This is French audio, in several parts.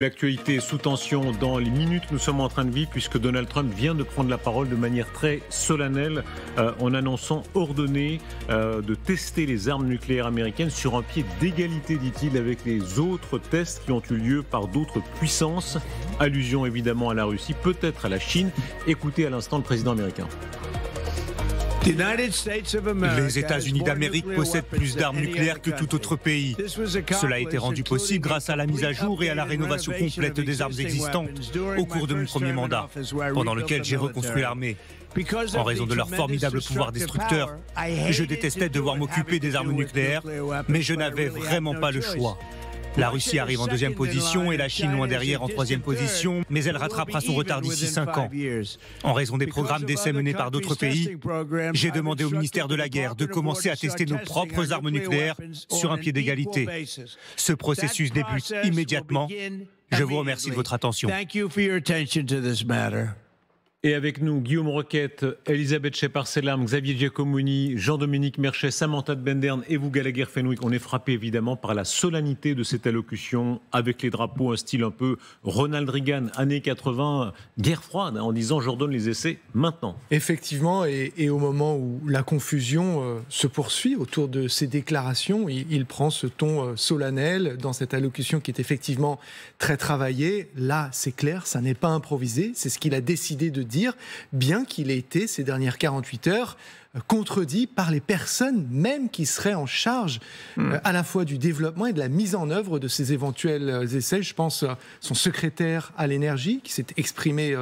L'actualité est sous tension dans les minutes que nous sommes en train de vivre puisque Donald Trump vient de prendre la parole de manière très solennelle en annonçant ordonner de tester les armes nucléaires américaines sur un pied d'égalité, dit-il, avec les autres tests qui ont eu lieu par d'autres puissances. Allusion évidemment à la Russie, peut-être à la Chine. Écoutez à l'instant le président américain. Les États-Unis d'Amérique possèdent plus d'armes nucléaires que tout autre pays. Cela a été rendu possible grâce à la mise à jour et à la rénovation complète des armes existantes au cours de mon premier mandat, pendant lequel j'ai reconstruit l'armée. En raison de leur formidable pouvoir destructeur, je détestais devoir m'occuper des armes nucléaires, mais je n'avais vraiment pas le choix. La Russie arrive en deuxième position et la Chine loin derrière en troisième position, mais elle rattrapera son retard d'ici 5 ans. En raison des programmes d'essai menés par d'autres pays, j'ai demandé au ministère de la Guerre de commencer à tester nos propres armes nucléaires sur un pied d'égalité. Ce processus débute immédiatement. Je vous remercie de votre attention. Et avec nous, Guillaume Roquette, Elisabeth Shepard-Selam, Xavier Giacomoni, Jean-Dominique Merchet, Samantha de Bendern et vous, Gallagher Fenwick. On est frappé évidemment par la solennité de cette allocution avec les drapeaux, un style un peu Ronald Reagan, années 80, guerre froide, en disant j'ordonne les essais maintenant. Effectivement, et au moment où la confusion se poursuit autour de ces déclarations, il prend ce ton solennel dans cette allocution qui est effectivement très travaillée. Là, c'est clair, ça n'est pas improvisé, c'est ce qu'il a décidé de dire, bien qu'il ait été, ces dernières 48 heures, contredit par les personnes même qui seraient en charge à la fois du développement et de la mise en œuvre de ces éventuels essais. Je pense à son secrétaire à l'énergie qui s'est exprimé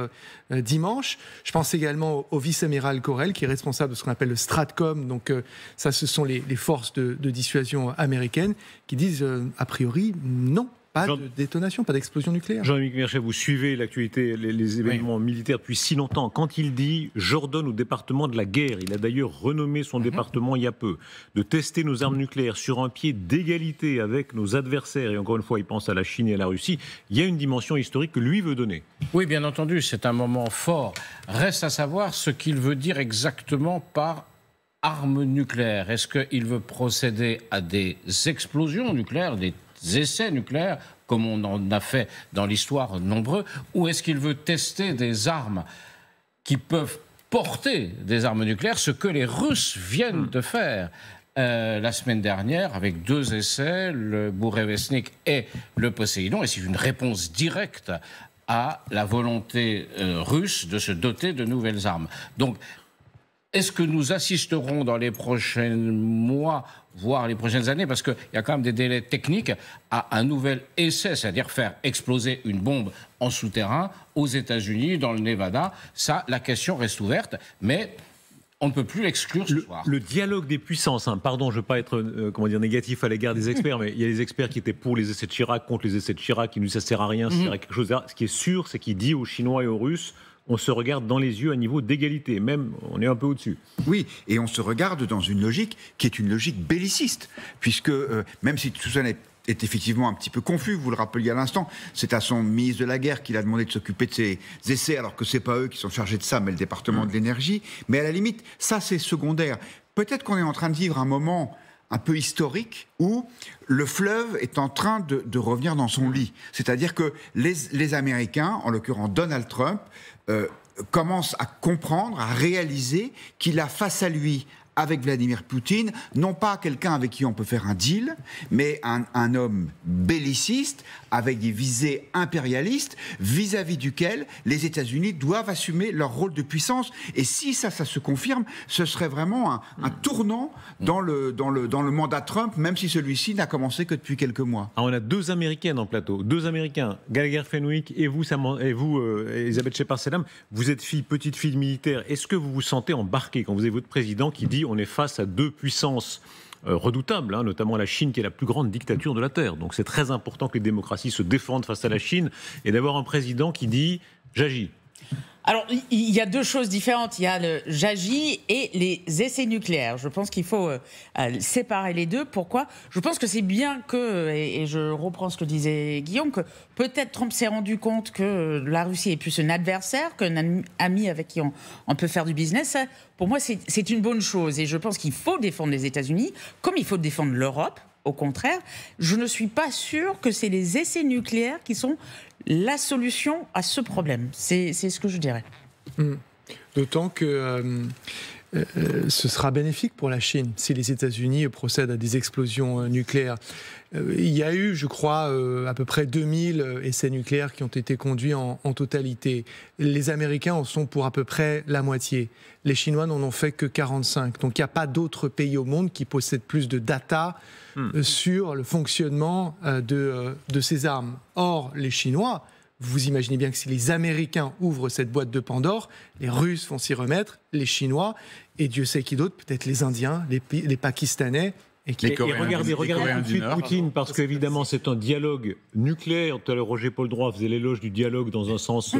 dimanche. Je pense également au vice-amiral Correll qui est responsable de ce qu'on appelle le Stratcom. Donc ça, ce sont les forces de dissuasion américaines qui disent a priori non. Pas de détonation, pas d'explosion nucléaire. Jean-Dominique Merchet, vous suivez l'actualité, les événements militaires depuis si longtemps. Quand il dit « j'ordonne au département de la guerre », il a d'ailleurs renommé son département il y a peu, de tester nos armes nucléaires sur un pied d'égalité avec nos adversaires, et encore une fois, il pense à la Chine et à la Russie, il y a une dimension historique que lui veut donner. Oui, bien entendu, c'est un moment fort. Reste à savoir ce qu'il veut dire exactement par armes nucléaires. Est-ce qu'il veut procéder à des explosions nucléaires, des essais nucléaires, comme on en a fait dans l'histoire nombreux, ou est-ce qu'il veut tester des armes qui peuvent porter des armes nucléaires, ce que les Russes viennent de faire la semaine dernière avec 2 essais, le Bourevestnik et le Poséidon, et c'est une réponse directe à la volonté russe de se doter de nouvelles armes. Donc, est-ce que nous assisterons dans les prochains mois, voire les prochaines années, parce qu'il y a quand même des délais techniques, à un nouvel essai, c'est-à-dire faire exploser une bombe en souterrain aux États-Unis, dans le Nevada? Ça, la question reste ouverte, mais on ne peut plus l'exclure ce soir. Le dialogue des puissances, pardon, je ne veux pas être négatif à l'égard des experts, mais il y a des experts qui étaient pour les essais de Chirac, contre les essais de Chirac, qui nous ça ne sert à rien, ça sert à quelque chose. Ce qui est sûr, c'est qu'il dit aux Chinois et aux Russes, on se regarde dans les yeux à niveau d'égalité, même on est un peu au-dessus. Oui, et on se regarde dans une logique qui est une logique belliciste, puisque même si tout ça est effectivement un petit peu confus, vous le rappeliez à l'instant, c'est à son ministre de la Guerre qu'il a demandé de s'occuper de ces essais, alors que c'est pas eux qui sont chargés de ça, mais le département de l'énergie. Mais à la limite, ça c'est secondaire. Peut-être qu'on est en train de vivre un moment un peu historique où le fleuve est en train de revenir dans son lit. C'est-à-dire que les Américains, en l'occurrence Donald Trump, commencent à comprendre, à réaliser qu'il a face à lui, avec Vladimir Poutine, non pas quelqu'un avec qui on peut faire un deal, mais un homme belliciste, avec des visées impérialistes, vis-à-vis duquel les États-Unis doivent assumer leur rôle de puissance. Et si ça se confirme, ce serait vraiment un tournant dans le mandat Trump, même si celui-ci n'a commencé que depuis quelques mois. Alors on a 2 Américaines en plateau, 2 Américains, Gallagher Fenwick et vous, Elisabeth Shepard-Selam, vous êtes petite fille militaire. Est-ce que vous vous sentez embarqué quand vous avez votre président qui dit on est face à 2 puissances redoutables, notamment la Chine qui est la plus grande dictature de la Terre. Donc c'est très important que les démocraties se défendent face à la Chine et d'avoir un président qui dit « j'agis ». Alors, il y a 2 choses différentes. Il y a le j'agis et les essais nucléaires. Je pense qu'il faut séparer les deux. Pourquoi? Je pense que c'est bien que, et je reprends ce que disait Guillaume, que peut-être Trump s'est rendu compte que la Russie est plus un adversaire qu'un ami avec qui on peut faire du business. Pour moi, c'est une bonne chose. Et je pense qu'il faut défendre les États-Unis, comme il faut défendre l'Europe au contraire, je ne suis pas sûre que c'est les essais nucléaires qui sont la solution à ce problème. C'est ce que je dirais. D'autant que ce sera bénéfique pour la Chine si les États-Unis procèdent à des explosions nucléaires. Il y a eu, je crois, à peu près 2000 essais nucléaires qui ont été conduits en totalité. Les Américains en sont pour à peu près la moitié. Les Chinois n'en ont fait que 45. Donc il n'y a pas d'autres pays au monde qui possèdent plus de data sur le fonctionnement de ces armes. Or, les Chinois, vous imaginez bien que si les Américains ouvrent cette boîte de Pandore, les Russes vont s'y remettre, les Chinois, et Dieu sait qui d'autre, peut-être les Indiens, les Pakistanais. Et regardez tout de suite Poutine, parce qu'évidemment c'est un dialogue nucléaire. Tout à l'heure, Roger Paul Droit faisait l'éloge du dialogue dans un sens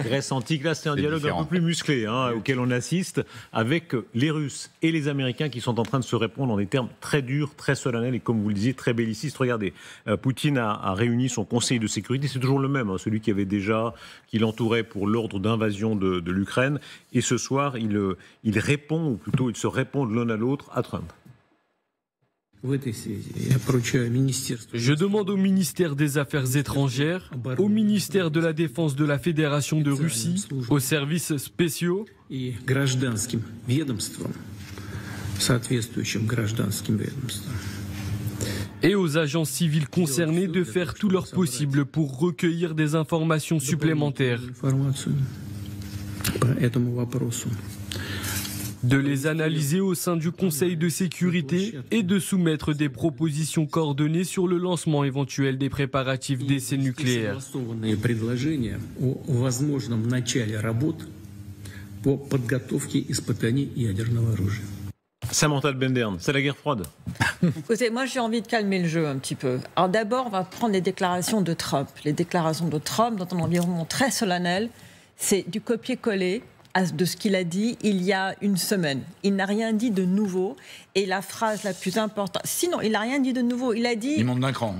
Grèce antique. Là, c'est un dialogue différent, un peu plus musclé, auquel on assiste, avec les Russes et les Américains qui sont en train de se répondre en des termes très durs, très solennels et, comme vous le disiez, très bellicistes. Regardez, Poutine a réuni son conseil de sécurité, c'est toujours le même, celui qui l'entourait pour l'ordre d'invasion de l'Ukraine. Et ce soir, il répond, ou plutôt ils se répondent l'un à l'autre à Trump. Je demande au ministère des Affaires étrangères, au ministère de la Défense de la Fédération de Russie, aux services spéciaux et aux agents civils concernés de faire tout leur possible pour recueillir des informations supplémentaires, de les analyser au sein du Conseil de sécurité et de soumettre des propositions coordonnées sur le lancement éventuel des préparatifs d'essais nucléaires. Samantha Bendern, c'est la guerre froide. Écoutez, moi j'ai envie de calmer le jeu un petit peu. Alors d'abord, on va prendre les déclarations de Trump. Les déclarations de Trump, dans un environnement très solennel, c'est du copier-coller de ce qu'il a dit il y a une semaine. Il n'a rien dit de nouveau. Et la phrase la plus importante... Sinon, il n'a rien dit de nouveau. Il a dit... Il monte d'un cran.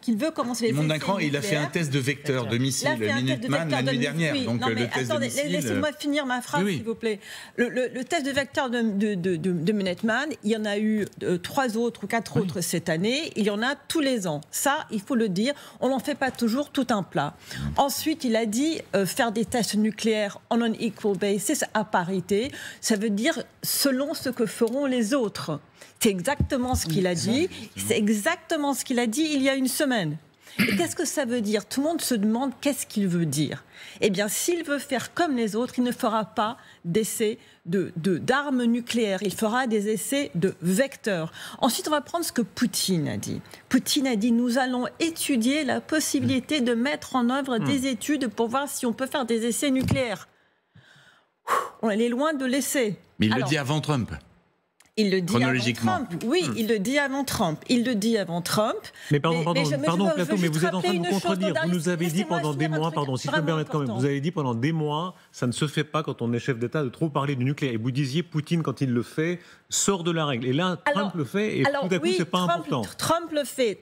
Qu'il veut commencer les... Il monte d'un cran et il a fait un test de vecteur, de missile, Minuteman, l'année dernière. Oui. Donc, non, mais attendez, laissez-moi finir ma phrase, s'il vous plaît. Le test de vecteur de Minuteman, il y en a eu 3 autres ou 4 autres cette année. Il y en a tous les ans. Ça, il faut le dire. On n'en fait pas toujours tout un plat. Ensuite, il a dit faire des tests nucléaires on an equal basis, à parité. Ça veut dire selon ce que feront les autres. C'est exactement ce qu'il a dit. C'est exactement ce qu'il a dit il y a une semaine. Et qu'est-ce que ça veut dire? Tout le monde se demande qu'est-ce qu'il veut dire. Eh bien, s'il veut faire comme les autres, il ne fera pas d'essais d'armes nucléaires. Il fera des essais de vecteurs. Ensuite, on va prendre ce que Poutine a dit. Poutine a dit, nous allons étudier la possibilité de mettre en œuvre des études pour voir si on peut faire des essais nucléaires. On est loin de l'essai. Mais il le dit avant Trump. Il le dit chronologiquement. avant Trump. Oui, il le dit avant Trump. Il le dit avant Trump. Mais pardon, Plateau, mais vous êtes en train de vous contredire. Vous nous avez dit pendant des mois, si je peux me permettre quand même, vous avez dit pendant des mois, ça ne se fait pas quand on est chef d'État de trop parler du nucléaire. Et vous disiez, Poutine, quand il le fait, sort de la règle. Et là, Trump le fait, et tout à coup, c'est pas important. Trump le fait.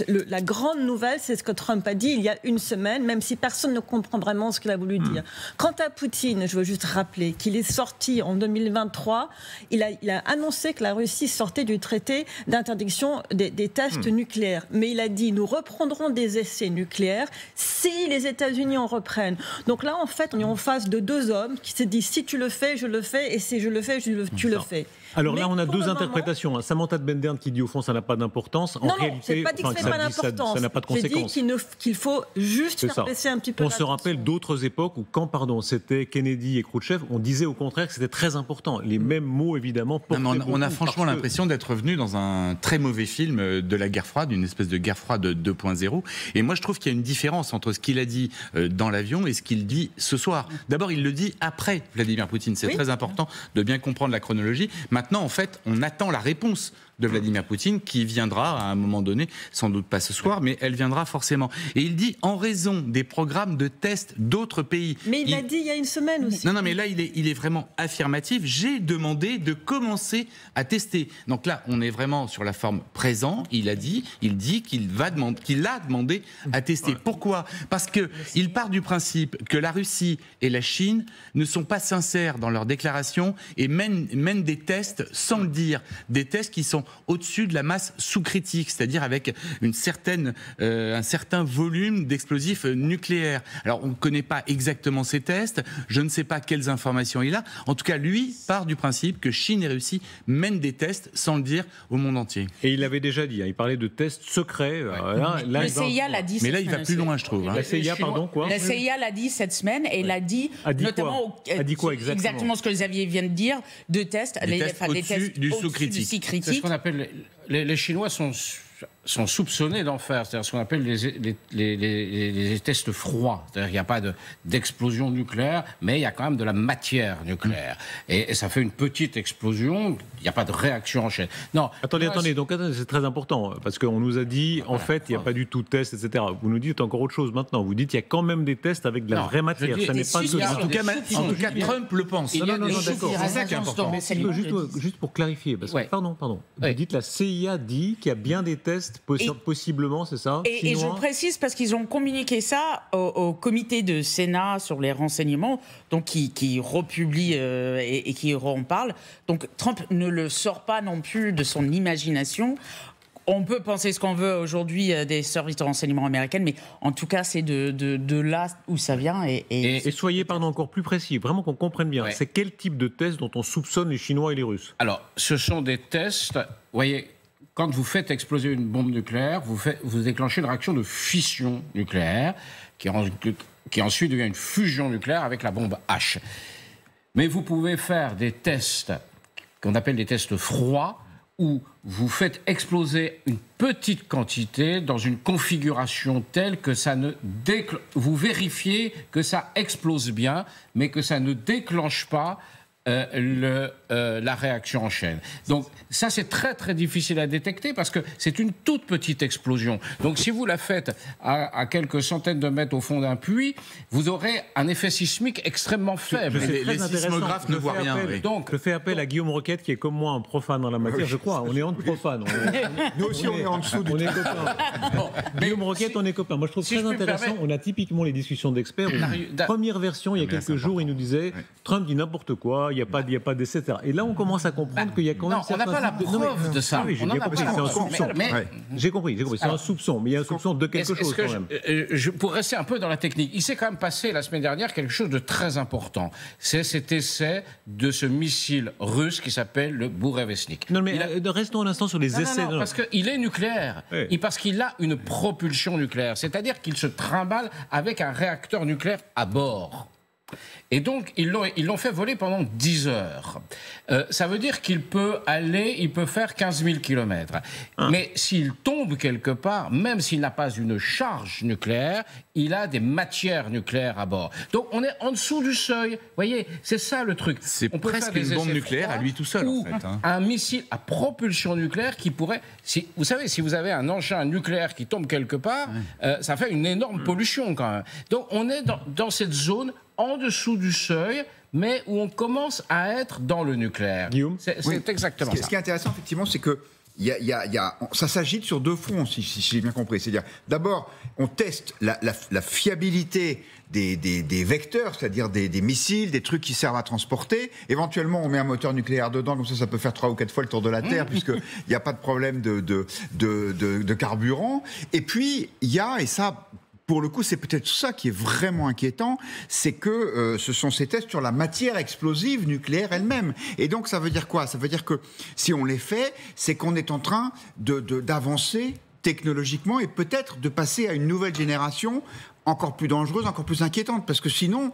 La grande nouvelle, c'est ce que Trump a dit il y a une semaine, même si personne ne comprend vraiment ce qu'il a voulu dire. Quant à Poutine, je veux juste rappeler qu'il est sorti en 2023, il a annoncé que la Russie sortait du traité d'interdiction des tests nucléaires. Mais il a dit, nous reprendrons des essais nucléaires si les États-Unis en reprennent. Donc là, en fait, on est en face de 2 hommes qui se disent, si tu le fais, je le fais, et si je le fais, tu le fais. Alors là, on a 2 interprétations. Samantha Bendern qui dit, au fond, ça n'a pas d'importance. En réalité, je n'ai pas dit que ça n'a pas de conséquences. J'ai dit qu'il faut juste faire baisser un petit peu On se rappelle d'autres époques où, quand c'était Kennedy et Khrouchtchev, on disait au contraire que c'était très important. Les mêmes mots, évidemment, on a franchement l'impression d'être revenu dans un très mauvais film de la guerre froide, une espèce de guerre froide 2.0. Et moi, je trouve qu'il y a une différence entre ce qu'il a dit dans l'avion et ce qu'il dit ce soir. D'abord, il le dit après Vladimir Poutine. C'est très important de bien comprendre la chronologie. Maintenant, en fait, on attend la réponse de Vladimir Poutine qui viendra à un moment donné, sans doute pas ce soir, mais elle viendra forcément. Et il dit en raison des programmes de tests d'autres pays. Mais il l'a dit il y a une semaine aussi. Non, mais là, il est vraiment affirmatif. J'ai demandé de commencer à tester. Donc là, on est vraiment sur la forme présent. Il dit qu'il a demandé à tester. Pourquoi? Parce qu'il part du principe que la Russie et la Chine ne sont pas sincères dans leurs déclarations et mènent des tests sans le dire. Des tests qui sont au-dessus de la masse sous-critique, c'est-à-dire avec un certain volume d'explosifs nucléaires. Alors, on ne connaît pas exactement ces tests, je ne sais pas quelles informations il a. En tout cas, lui part du principe que Chine et Russie mènent des tests sans le dire au monde entier. Et il l'avait déjà dit, il parlait de tests secrets. Le CIA l'a dit. Mais là, il va plus loin, je trouve. La CIA, pardon, quoi? La CIA l'a dit cette semaine et l'a dit notamment a dit quoi exactement ce que Xavier vient de dire, de tests, des tests du sous-critique. C'est ce qu'on appelle les Chinois sont soupçonnés d'en faire, c'est-à-dire ce qu'on appelle les tests froids. C'est-à-dire qu'il n'y a pas d'explosion nucléaire, mais il y a quand même de la matière nucléaire. Et ça fait une petite explosion, il n'y a pas de réaction en chaîne. Non. Attendez, donc c'est très important, parce qu'on nous a dit, en fait, il n'y a pas du tout de test, etc. Vous nous dites encore autre chose maintenant. Vous dites qu'il y a quand même des tests avec de la vraie matière. Ça n'est pas en tout cas, Trump le pense. D'accord. C'est ça qui est important. Juste pour clarifier, parce que, pardon. Vous dites la CIA dit qu'il y a bien des tests, possiblement, c'est ça? Et je précise parce qu'ils ont communiqué ça au comité de Sénat sur les renseignements, donc qui republie et qui en parle. Donc Trump ne le sort pas non plus de son imagination. On peut penser ce qu'on veut aujourd'hui des services de renseignement américains, mais en tout cas, c'est de là où ça vient. Et soyez, encore plus précis, vraiment qu'on comprenne bien. Ouais. C'est quel type de test dont on soupçonne les Chinois et les Russes? Alors, ce sont des tests, vous voyez, quand vous faites exploser une bombe nucléaire, vous déclenchez une réaction de fission nucléaire qui ensuite devient une fusion nucléaire avec la bombe H. Mais vous pouvez faire des tests qu'on appelle des tests froids où vous faites exploser une petite quantité dans une configuration telle que ça ne vous vérifiez que ça explose bien, mais que ça ne déclenche pas la réaction en chaîne. Donc ça, c'est très très difficile à détecter parce que c'est une toute petite explosion. Donc si vous la faites à quelques centaines de mètres au fond d'un puits, vous aurez un effet sismique extrêmement faible. Les sismographes ne voient rien. Donc, je fais appel à Guillaume Roquette, qui est comme moi un profane dans la matière, je crois. On est entre profanes. Nous aussi, on est en dessous du copains. Guillaume Roquette, on est copains. Moi, je trouve très intéressant. On a typiquement les discussions d'experts. Première version, il y a quelques jours, il nous disait Trump dit n'importe quoi. Il n'y a pas d'essai, etc. Et là, on commence à comprendre qu'il y a quand même... Non, on n'a pas la preuve de ça. Oui, j'ai bien compris, c'est un soupçon. J'ai compris, c'est un soupçon, mais il y a un soupçon de quelque chose quand même. Pour rester un peu dans la technique, il s'est quand même passé la semaine dernière quelque chose de très important. C'est cet essai de ce missile russe qui s'appelle le Bourevestnik. Non, mais restons un instant sur les essais. Non, parce qu'il est nucléaire, et parce qu'il a une propulsion nucléaire, c'est-à-dire qu'il se trimballe avec un réacteur nucléaire à bord. Et donc, ils l'ont fait voler pendant 10 heures. Ça veut dire qu'il peut faire 15 000 kilomètres. Mais s'il tombe quelque part, même s'il n'a pas une charge nucléaire, il a des matières nucléaires à bord. Donc, on est en dessous du seuil. Vous voyez, c'est ça le truc. C'est presque une bombe nucléaire à lui tout seul, en fait. Un missile à propulsion nucléaire qui pourrait... vous savez, si vous avez un engin nucléaire qui tombe quelque part, ça fait une énorme pollution, quand même. Donc, on est dans cette zone en dessous du seuil, mais où on commence à être dans le nucléaire. Guillaume, c'est exactement ça. Ce qui est intéressant, effectivement, c'est que ça s'agite sur deux fronts, si j'ai bien compris. C'est-à-dire, d'abord, on teste la fiabilité des vecteurs, c'est-à-dire des missiles, des trucs qui servent à transporter. Éventuellement, on met un moteur nucléaire dedans, comme ça peut faire 3 ou 4 fois le tour de la Terre, puisqu'il n'y a pas de problème de carburant. Et puis, il y a, et ça... Pour le coup, c'est peut-être ça qui est vraiment inquiétant, c'est que ce sont ces tests sur la matière explosive nucléaire elle-même. Et donc, ça veut dire quoi? Ça veut dire que si on les fait, c'est qu'on est en train d'avancer technologiquement et peut-être de passer à une nouvelle génération encore plus dangereuse, encore plus inquiétante. Parce que sinon,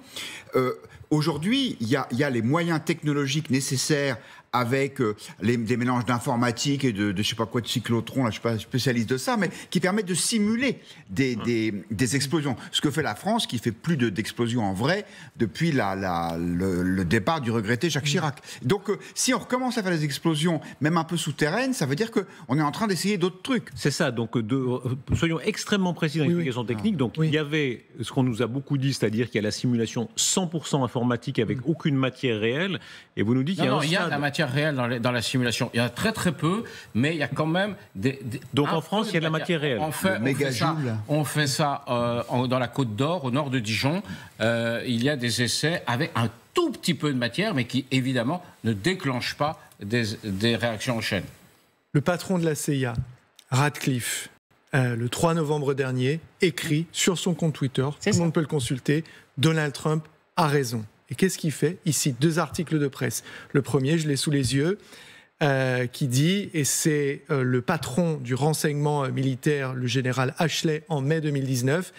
aujourd'hui, il y a les moyens technologiques nécessaires avec des mélanges d'informatique et de je sais pas quoi, de cyclotrons, là, je suis pas spécialiste de ça, mais qui permettent de simuler des explosions. Ce que fait la France, qui fait plus d'explosions en vrai depuis le départ du regretté Jacques Chirac. Donc, si on recommence à faire des explosions, même un peu souterraines, ça veut dire qu'on est en train d'essayer d'autres trucs. C'est ça, donc soyons extrêmement précis dans l'explication technique. Donc, il y avait ce qu'on nous a beaucoup dit, c'est-à-dire qu'il y a la simulation 100% informatique avec aucune matière réelle, et vous nous dites qu'il y a il y a de la matière réelle dans la simulation. Il y en a très très peu, mais il y a quand même Donc en France, il y a de la matière réelle. On fait ça dans la Côte d'Or, au nord de Dijon. Il y a des essais avec un tout petit peu de matière, mais qui évidemment ne déclenchent pas des réactions en chaîne. Le patron de la CIA, Ratcliffe, le 3 novembre dernier, écrit sur son compte Twitter, tout le monde peut le consulter, Donald Trump a raison. Et qu'est-ce qu'il fait? Il cite 2 articles de presse. Le premier, je l'ai sous les yeux, qui dit, et c'est le patron du renseignement militaire, le général Ashley, en mai 2019,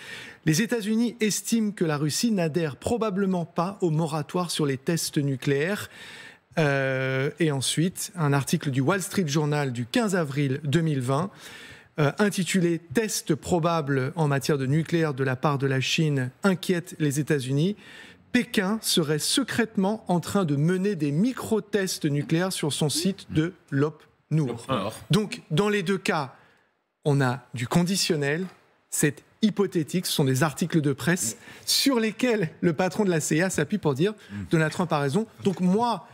les États-Unis estiment que la Russie n'adhère probablement pas au moratoire sur les tests nucléaires. Et ensuite, un article du Wall Street Journal du 15 avril 2020, intitulé « Tests probables en matière de nucléaire de la part de la Chine inquiète les États-Unis ». Pékin serait secrètement en train de mener des micro-tests nucléaires sur son site de Lop-Nour. Donc, dans les 2 cas, on a du conditionnel, c'est hypothétique, ce sont des articles de presse sur lesquels le patron de la CIA s'appuie pour dire Donald Trump a raison. Donc moi,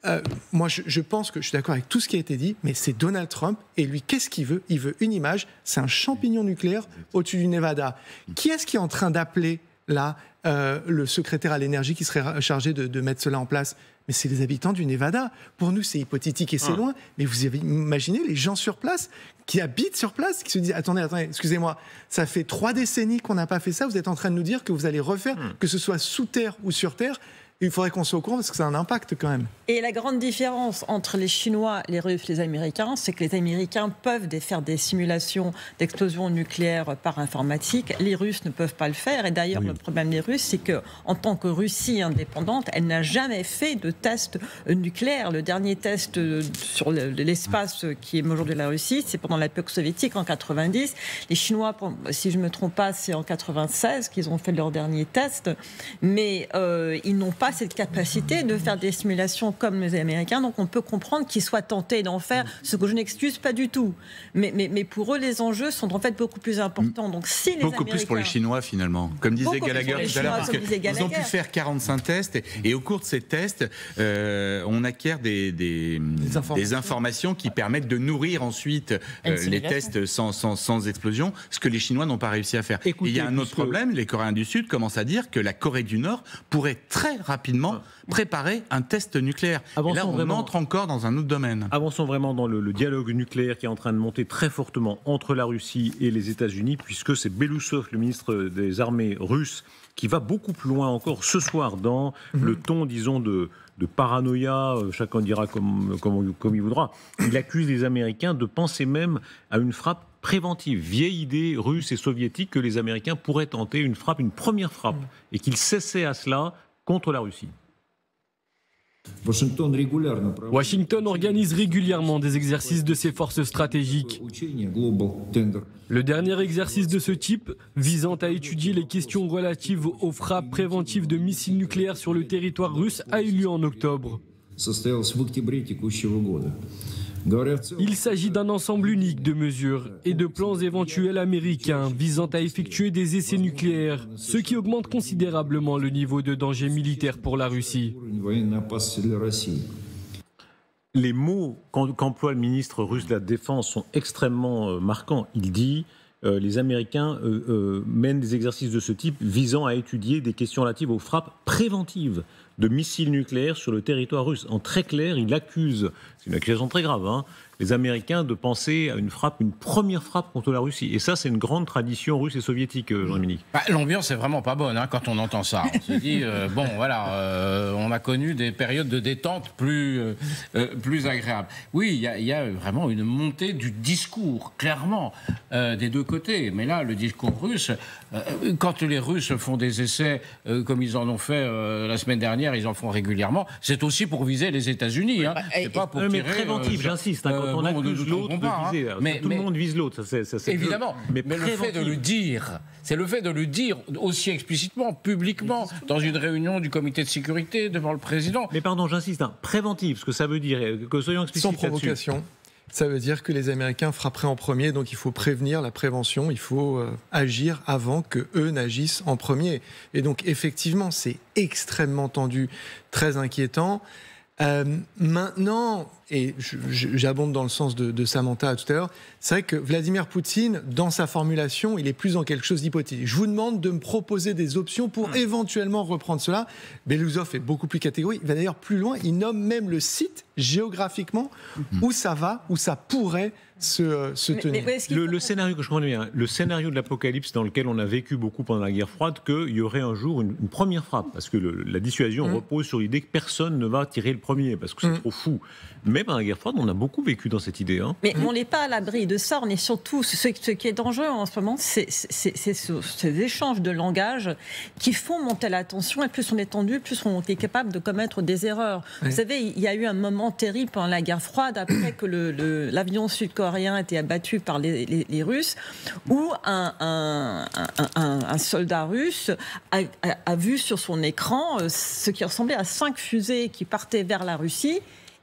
je pense que je suis d'accord avec tout ce qui a été dit, mais c'est Donald Trump, et lui, qu'est-ce qu'il veut? Il veut une image, c'est un champignon nucléaire au-dessus du Nevada. Qui est-ce qui est en train d'appeler là le secrétaire à l'énergie qui serait chargé de mettre cela en place? Mais c'est les habitants du Nevada. Pour nous, c'est hypothétique et c'est loin. Mais vous avez imaginé les gens sur place, qui habitent sur place, qui se disent attendez, excusez-moi, ça fait 3 décennies qu'on n'a pas fait ça. Vous êtes en train de nous dire que vous allez refaire, que ce soit sous terre ou sur terre. Il faudrait qu'on soit au courant parce que ça a un impact quand même. Et la grande différence entre les Chinois, les Russes, les Américains, c'est que les Américains peuvent faire des simulations d'explosion nucléaire par informatique. Les Russes ne peuvent pas le faire. Et d'ailleurs, le problème des Russes, c'est qu'en tant que Russie indépendante, elle n'a jamais fait de test nucléaire. Le dernier test sur l'espace qui est aujourd'hui la Russie, c'est pendant l'époque soviétique en 90. Les Chinois, si je ne me trompe pas, c'est en 96 qu'ils ont fait leur dernier test. Mais ils n'ont pas cette capacité de faire des simulations comme les Américains, donc on peut comprendre qu'ils soient tentés d'en faire, ce que je n'excuse pas du tout. Mais pour eux, les enjeux sont en fait beaucoup plus importants. Donc si les beaucoup plus pour les Chinois finalement, comme disait Gallagher tout à l'heure, parce qu'ils ont pu faire 45 tests et au cours de ces tests, on acquiert des informations qui permettent de nourrir ensuite les tests sans explosion, ce que les Chinois n'ont pas réussi à faire. Écoutez, il y a un autre problème, les Coréens du Sud commencent à dire que la Corée du Nord pourrait très rapidement préparer un test nucléaire. Et là, on entre encore dans un autre domaine. Avançons vraiment dans le dialogue nucléaire qui est en train de monter très fortement entre la Russie et les États-Unis, puisque c'est Belousov, le ministre des Armées russe, qui va beaucoup plus loin encore ce soir dans le ton, disons, de paranoïa, chacun dira comme il voudra. Il accuse les Américains de penser même à une frappe préventive, vieille idée russe et soviétique que les Américains pourraient tenter une première frappe, et qu'ils cessaient à cela contre la Russie. Washington organise régulièrement des exercices de ses forces stratégiques. Le dernier exercice de ce type, visant à étudier les questions relatives aux frappes préventives de missiles nucléaires sur le territoire russe, a eu lieu en octobre. Il s'agit d'un ensemble unique de mesures et de plans éventuels américains visant à effectuer des essais nucléaires, ce qui augmente considérablement le niveau de danger militaire pour la Russie. Les mots qu'emploie le ministre russe de la Défense sont extrêmement marquants. Il dit les Américains mènent des exercices de ce type visant à étudier des questions relatives aux frappes préventives de missiles nucléaires sur le territoire russe. En très clair, il accuse, c'est une accusation très grave, les Américains de penser à une première frappe contre la Russie. Et ça, c'est une grande tradition russe et soviétique, Jean-Dominique. L'ambiance est vraiment pas bonne quand on entend ça. On se dit, on a connu des périodes de détente plus agréables. Oui, il y a vraiment une montée du discours, clairement, des deux côtés. Mais là, le discours russe, quand les Russes font des essais, comme ils en ont fait la semaine dernière, ils en font régulièrement, c'est aussi pour viser les États-Unis. C'est pas pour tirer... Mais préventif, j'insiste, quand on accuse l'autre de viser, tout le monde vise l'autre. Ça, évidemment, mais le fait de le dire, c'est le fait de le dire aussi explicitement, publiquement, dans une réunion du comité de sécurité, devant le président. Mais pardon, j'insiste, préventif, ce que ça veut dire, que soyons explicites sans provocation. Ça veut dire que les Américains frapperaient en premier, donc il faut prévenir la prévention, il faut agir avant qu'eux n'agissent en premier. Et donc effectivement, c'est extrêmement tendu, très inquiétant. Maintenant, et j'abonde dans le sens de Samantha tout à l'heure, c'est vrai que Vladimir Poutine, dans sa formulation, il est plus dans quelque chose d'hypothétique. Je vous demande de me proposer des options pour éventuellement reprendre cela. Belousov est beaucoup plus catégorique. Il va d'ailleurs plus loin. Il nomme même le site géographiquement où ça va, où ça pourrait se tenir. Le scénario que je connais bien, le scénario de l'apocalypse dans lequel on a vécu beaucoup pendant la guerre froide, qu'il y aurait un jour une première frappe, parce que la dissuasion repose sur l'idée que personne ne va tirer le premier, parce que c'est trop fou. Mais pendant la guerre froide, on a beaucoup vécu dans cette idée. Mais on n'est pas à l'abri de ça, on est surtout, ce qui est dangereux en ce moment, c'est ces échanges de langage qui font monter la tension, et plus on est tendu, plus on est capable de commettre des erreurs. Vous savez, il y a eu un moment terrible pendant la guerre froide, après que l'avion sud-coréen a été abattu par les Russes, où un soldat russe a vu sur son écran ce qui ressemblait à 5 fusées qui partaient vers la Russie.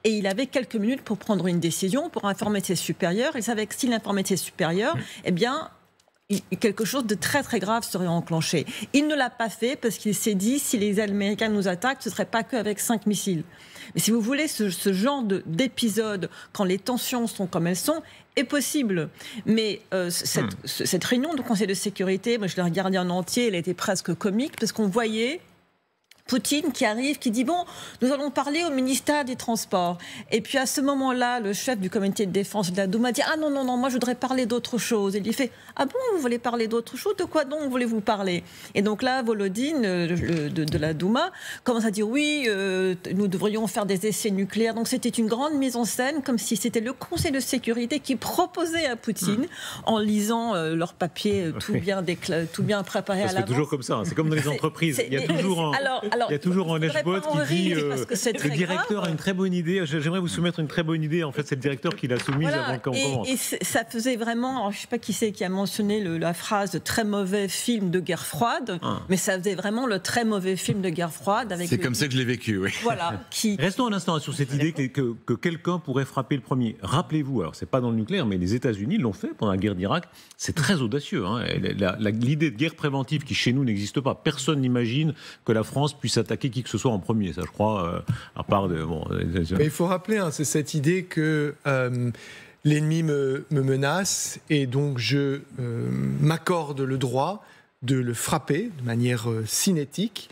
Et il avait quelques minutes pour prendre une décision, pour informer ses supérieurs. Il savait que s'il informait ses supérieurs, eh bien, quelque chose de très très grave serait enclenché. Il ne l'a pas fait parce qu'il s'est dit, si les Américains nous attaquent, ce ne serait pas qu'avec 5 missiles. Mais si vous voulez, ce genre d'épisode, quand les tensions sont comme elles sont, est possible. Mais cette réunion du Conseil de sécurité, moi je l'ai regardée en entier, elle était presque comique, parce qu'on voyait Poutine qui arrive, qui dit bon, nous allons parler au ministère des Transports. Et puis à ce moment-là, le chef du comité de défense de la Douma dit ah non, moi je voudrais parler d'autre chose. Et il fait ah bon, vous voulez parler d'autre chose? De quoi donc voulez-vous parler? Et donc là, Volodine de la Douma commence à dire oui, nous devrions faire des essais nucléaires. Donc c'était une grande mise en scène, comme si c'était le Conseil de sécurité qui proposait à Poutine, en lisant leurs papiers tout bien préparés à l'avance. C'est toujours comme ça, c'est comme dans les entreprises. Il y a toujours un dashboard qui dit le directeur a une très bonne idée. J'aimerais vous soumettre une très bonne idée. En fait, c'est le directeur qui l'a soumise avant qu'on commence. Et ça faisait vraiment. Alors, je ne sais pas qui c'est qui a mentionné la phrase très mauvais film de guerre froide, mais ça faisait vraiment le très mauvais film de guerre froide. C'est comme ça que je l'ai vécu, oui. Voilà. Restons un instant sur cette idée que quelqu'un pourrait frapper le premier. Rappelez-vous, alors c'est pas dans le nucléaire, mais les États-Unis l'ont fait pendant la guerre d'Irak. C'est très audacieux. L'idée de guerre préventive qui chez nous n'existe pas. Personne n'imagine que la France puisse attaquer qui que ce soit en premier, ça je crois, à part de... Mais il faut rappeler, c'est cette idée que l'ennemi me menace et donc je m'accorde le droit de le frapper de manière cinétique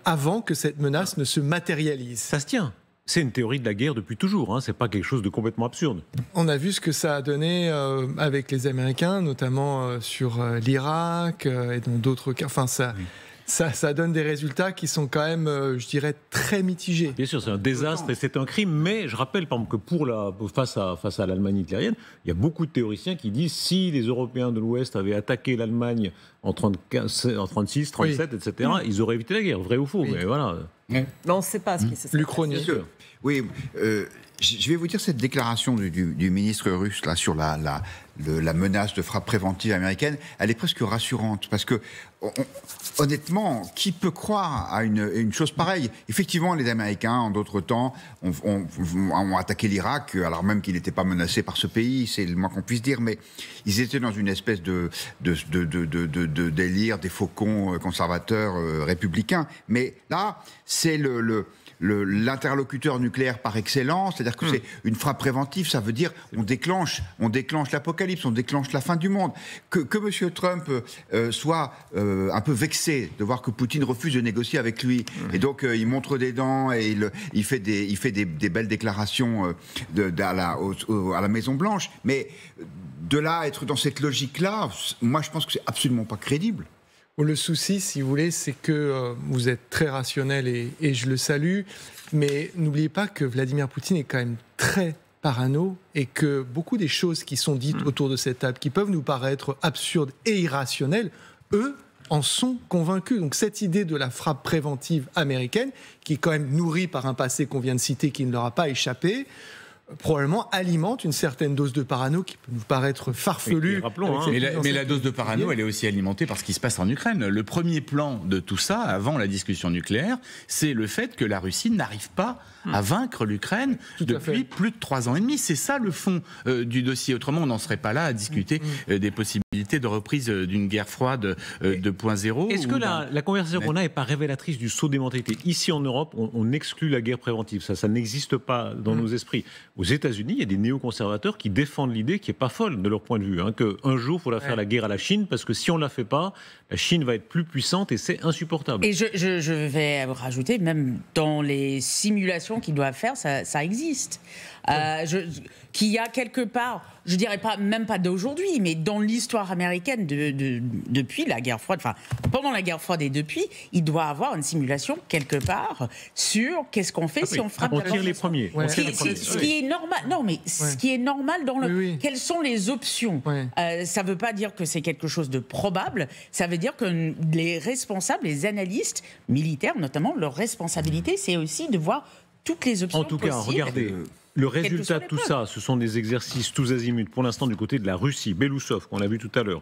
avant que cette menace ne se matérialise. Ça se tient. C'est une théorie de la guerre depuis toujours, c'est pas quelque chose de complètement absurde. On a vu ce que ça a donné avec les Américains, notamment sur l'Irak et dans d'autres cas. Enfin, ça donne des résultats qui sont quand même, je dirais, très mitigés. Bien sûr, c'est un désastre et c'est un crime, mais je rappelle par exemple que face à l'Allemagne hitlérienne, il y a beaucoup de théoriciens qui disent si les Européens de l'Ouest avaient attaqué l'Allemagne en 36, 37, etc., ils auraient évité la guerre, vrai ou faux, mais voilà. Mais on ne sait pas ce qui s'est passé. L'Uchronie. Oui, je vais vous dire cette déclaration du ministre russe là, sur la menace de frappe préventive américaine, elle est presque rassurante parce que, honnêtement, qui peut croire à une chose pareille? Effectivement, les Américains, en d'autres temps, ont attaqué l'Irak, alors même qu'il n'était pas menacé par ce pays, c'est le moins qu'on puisse dire, mais ils étaient dans une espèce de délire des faucons conservateurs républicains. Mais là, c'est l'interlocuteur nucléaire par excellence, c'est-à-dire que c'est une frappe préventive, ça veut dire on déclenche l'apocalypse, on déclenche la fin du monde. Que M. Trump soit un peu vexé de voir que Poutine refuse de négocier avec lui, et donc il montre des dents et il fait des belles déclarations à la Maison-Blanche, mais de là être dans cette logique-là, moi je pense que c'est absolument pas crédible. Le souci, si vous voulez, c'est que vous êtes très rationnel et je le salue, mais n'oubliez pas que Vladimir Poutine est quand même très parano et que beaucoup des choses qui sont dites autour de cette table, qui peuvent nous paraître absurdes et irrationnelles, eux en sont convaincus. Donc cette idée de la frappe préventive américaine, qui est quand même nourrie par un passé qu'on vient de citer qui ne leur a pas échappé, probablement alimente une certaine dose de parano qui peut nous paraître farfelue. Mais la dose de parano, elle est aussi alimentée par ce qui se passe en Ukraine. Le premier plan de tout ça, avant la discussion nucléaire, c'est le fait que la Russie n'arrive pas à vaincre l'Ukraine depuis plus de 3 ans et demi. C'est ça le fond du dossier. Autrement, on n'en serait pas là à discuter des possibilités possibilité de reprise d'une guerre froide 2.0. Est-ce que la conversation qu'on a n'est pas révélatrice du saut des mentalités? Ici en Europe, on exclut la guerre préventive. Ça n'existe pas dans nos esprits. Aux États-Unis, il y a des néoconservateurs qui défendent l'idée qui n'est pas folle de leur point de vue, qu'un jour, il faudra faire la guerre à la Chine, parce que si on ne la fait pas, la Chine va être plus puissante et c'est insupportable. Et je vais rajouter, même dans les simulations qu'ils doivent faire, ça existe. Qu'il y a quelque part, je dirais pas, même pas d'aujourd'hui, mais dans l'histoire américaine depuis la guerre froide, enfin pendant la guerre froide et depuis, il doit y avoir une simulation quelque part sur qu'est-ce qu'on fait si on frappe. On tire les premiers. Ce qui est normal. Non, mais ce qui est normal dans le. Quelles sont les options? Ça ne veut pas dire que c'est quelque chose de probable. Ça veut dire que les responsables, les analystes militaires, notamment, leur responsabilité, c'est aussi de voir toutes les options possibles. En tout cas, regardez. Le résultat de tout ça, ce sont des exercices tous azimuts, pour l'instant du côté de la Russie, Belousov, qu'on a vu tout à l'heure,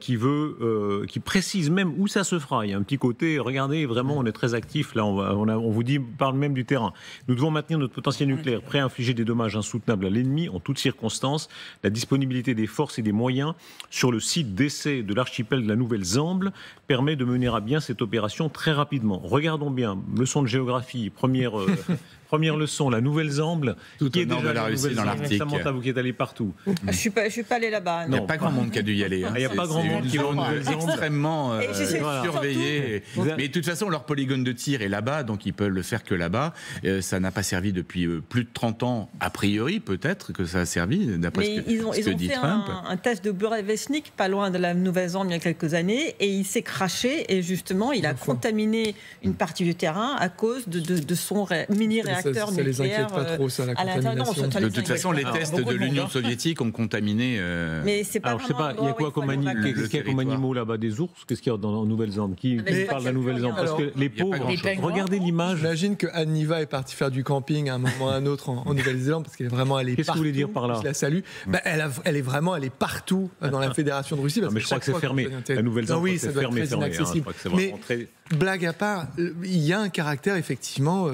qui précise même où ça se fera. Il y a un petit côté, regardez, vraiment, on est très actifs, là, on vous dit, on parle même du terrain. Nous devons maintenir notre potentiel nucléaire, prêt à infliger des dommages insoutenables à l'ennemi, en toutes circonstances. La disponibilité des forces et des moyens sur le site d'essai de l'archipel de la Nouvelle-Zambie permet de mener à bien cette opération très rapidement. Regardons bien, leçon de géographie, première leçon, la Nouvelle-Zambie, qui est déjà de la Russie, dans l'Arctique. Samantha, vous qui êtes allé partout. Je suis pas allé là-bas. Il n'y a pas grand monde qui a dû y aller. Il n'y a pas grand monde qui va en Nouvelle-Zambie. Extrêmement surveillé. Mais de toute façon, leur polygone de tir est là-bas, donc ils peuvent le faire que là-bas. Ça n'a pas servi depuis plus de 30 ans, a priori, peut-être que ça a servi, d'après ce que dit Trump. Ils ont fait un test de Burevestnik, pas loin de la Nouvelle-Zambie, il y a quelques années, et il s'est craché, et justement, il a contaminé une partie du terrain à cause de son mini-réacteur nucléaire. Ça les inquiète pas trop, ça, la contamination. De toute façon, les tests de l'Union soviétique ont contaminé. Mais c'est pas. Alors, je sais pas, il y a quoi comme animaux là-bas? Des ours? Qu'est-ce qu'il y a en Nouvelle-Zambie? Qui parle de la Nouvelle-Zambie? Parce que les pauvres, regardez l'image. J'imagine que Anniva est partie faire du camping à un moment ou à un autre en Nouvelle-Zélande, parce qu'elle est vraiment allée partout. Qu'est-ce que vous voulez dire par là? Je la salue. Elle est vraiment allée partout dans la Fédération de Russie. Mais je crois que c'est fermé. La Nouvelle-Zambie, c'est fermé. Mais blague à part, il y a un caractère effectivement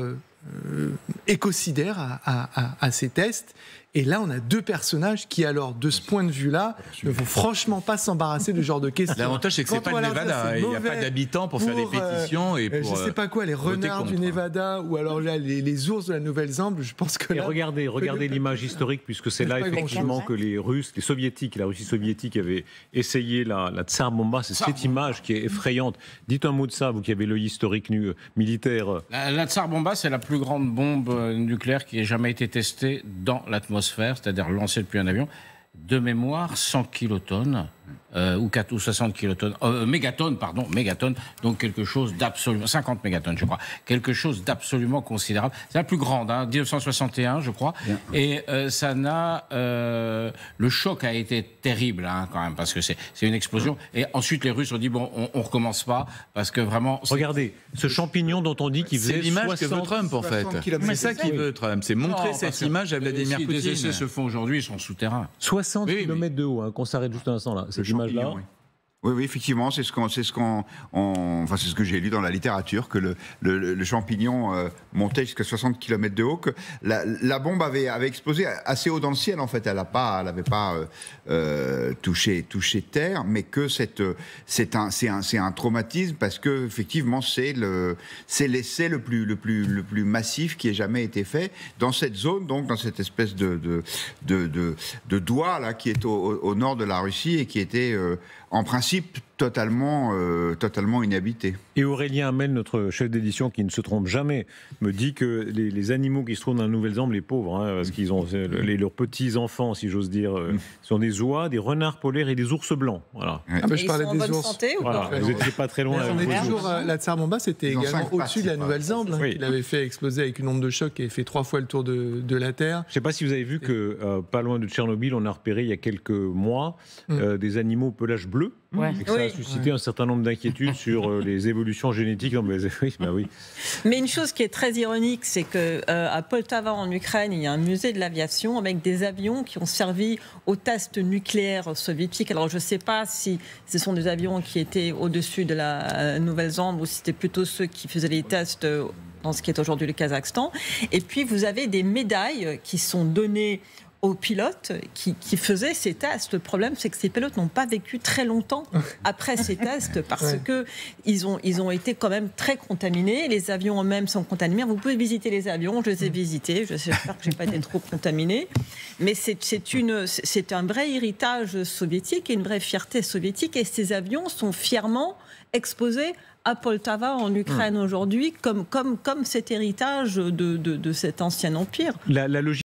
écocidaire à ces tests. Et là, on a deux personnages qui, alors, de ce point de vue-là, ne vont franchement pas s'embarrasser de ce genre de questions. L'avantage, c'est que c'est pas le Nevada. Il n'y a pas d'habitants pour faire des pétitions et pour. Je sais pas quoi, les renards du Nevada ou alors là, les ours de la Nouvelle-Zambie. Je pense que. Et regardez l'image historique, puisque c'est là effectivement que les Russes, les Soviétiques, la Russie soviétique avait essayé la Tsar Bomba. C'est cette image qui est effrayante. Dites un mot de ça, vous qui avez l'œil historique militaire. La Tsar Bomba, c'est la plus grande bombe nucléaire qui ait jamais été testée dans l'atmosphère, c'est-à-dire lancée depuis un avion. De mémoire, 100 kilotonnes, ou 60 kilotonnes, mégatonnes, donc quelque chose d'absolument, 50 mégatonnes, je crois, quelque chose d'absolument considérable. C'est la plus grande, 1961, je crois, et ça n'a, le choc a été terrible, quand même, parce que c'est une explosion. Et ensuite, les Russes ont dit, bon, on recommence pas, parce que vraiment... Regardez, ce champignon dont on dit qu'il faisait 60... C'est l'image que veut Trump, en fait. C'est ça qu'il veut, Trump, c'est montrer cette image à Vladimir Poutine. Si des essais se font aujourd'hui, ils sont souterrains. 60 km de haut, qu'on s'arrête juste un instant là, cette image-là. Oui, effectivement, c'est ce que j'ai lu dans la littérature, que le champignon montait jusqu'à 60 km de haut, que la bombe avait explosé assez haut dans le ciel, en fait. Elle n'avait pas touché terre, mais que c'est un traumatisme, parce que effectivement, c'est l'essai le plus massif qui ait jamais été fait dans cette zone, donc dans cette espèce de doigt là qui est au nord de la Russie et qui était en principe totalement inhabité. Et Aurélien Hamel, notre chef d'édition, qui ne se trompe jamais, me dit que les animaux qui se trouvent dans la Nouvelle-Zambie, les pauvres, parce qu'ils ont leurs petits-enfants, si j'ose dire, sont des oies, des renards polaires et des ours blancs. Voilà. Je parlais des ours. Santé, voilà. Vous n'étiez pas très loin. On est toujours, la Tsar Bomba, c'était également au-dessus de la Nouvelle-Zambie, qu'il avait fait exploser avec une onde de choc et fait 3 fois le tour de la Terre. Je ne sais pas si vous avez vu que, pas loin de Tchernobyl, on a repéré il y a quelques mois des animaux au pelage bleu. Et que ça a suscité un certain nombre d'inquiétudes sur les évolutions génétiques. Oui. Mais une chose qui est très ironique, c'est qu'à Poltava en Ukraine, il y a un musée de l'aviation avec des avions qui ont servi aux tests nucléaires soviétiques. Alors je ne sais pas si ce sont des avions qui étaient au-dessus de la Nouvelle-Zambie ou si c'était plutôt ceux qui faisaient les tests dans ce qui est aujourd'hui le Kazakhstan. Et puis vous avez des médailles qui sont données aux pilotes qui faisaient ces tests. Le problème, c'est que ces pilotes n'ont pas vécu très longtemps après ces tests parce que ils ont été quand même très contaminés. Les avions eux-mêmes sont contaminés. Vous pouvez visiter les avions, je les ai visités. J'espère que je n'ai pas été trop contaminée. Mais c'est un vrai héritage soviétique et une vraie fierté soviétique. Et ces avions sont fièrement exposés à Poltava en Ukraine aujourd'hui comme cet héritage de cet ancien empire. La logique